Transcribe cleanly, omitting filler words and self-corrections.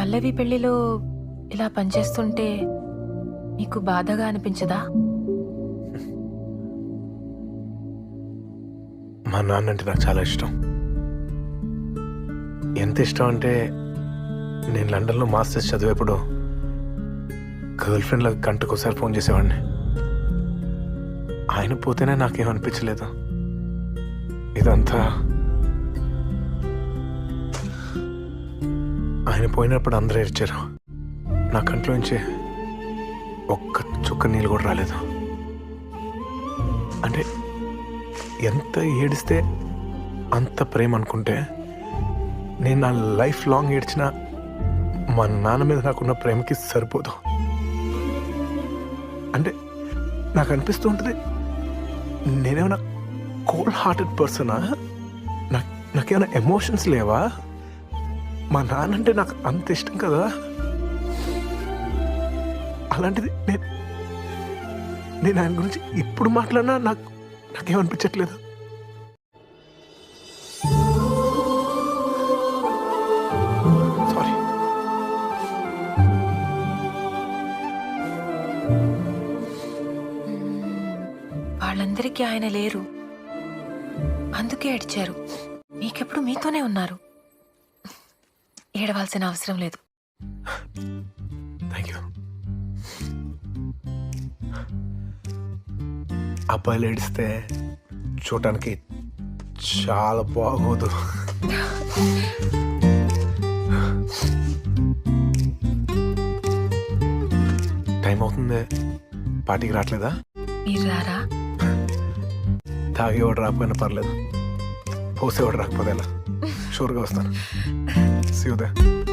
పల్లవి పెళ్లిలో ఇలా పనిచేస్తుంటే మీకు బాధగా అనిపించదా? మా నాన్న అంటే నాకు చాలా ఇష్టం. ఎంత ఇష్టం అంటే నేను లండన్లో మాస్టర్స్ చదివేప్పుడు గర్ల్ ఫ్రెండ్లకు గంటకోసారి ఫోన్ చేసేవాడిని. ఆయన పోతేనే నాకేం అనిపించలేదు. ఇదంతా ఆయన పోయినప్పుడు అందరూ ఏడ్చారు. నా కంట్లోంచి ఒక్క చుక్క నీళ్ళు కూడా రాలేదు. అంటే ఎంత ఏడిస్తే అంత ప్రేమ అనుకుంటే నేను నా లైఫ్ లాంగ్ ఏడ్చిన మా నాన్న మీద నాకున్న ప్రేమకి సరిపోదు. అంటే నాకు అనిపిస్తూ ఉంటుంది, నేనేమైనా కోల్డ్ హార్టెడ్ పర్సనా? నాకేమైనా ఎమోషన్స్ లేవా? మా నాన్న అంటే నాకు అంత ఇష్టం కదా. అలాంటిది నేను ఆయన గురించి ఇప్పుడు మాట్లాడినా నాకేమనిపించట్లేదు. సారీ. వాళ్ళందరికీ ఆయన లేరు, అందుకే ఏడ్చారు. మీకెప్పుడు మీతోనే ఉన్నారు. ఏడవాల్సిన అవసరం లేదు. Thank you. అబ్బాయిలు ఏడిస్తే చూడటానికి చాలా బాగోదు. టైం అవుతుంది, పార్టీకి రావట్లేదా? మీరు రారా? తాగేవాడు రాకపోయినా పర్లేదు, పోసేవాడు రాకపోతే ఎలా? షూర్గా వస్తాను. See you there.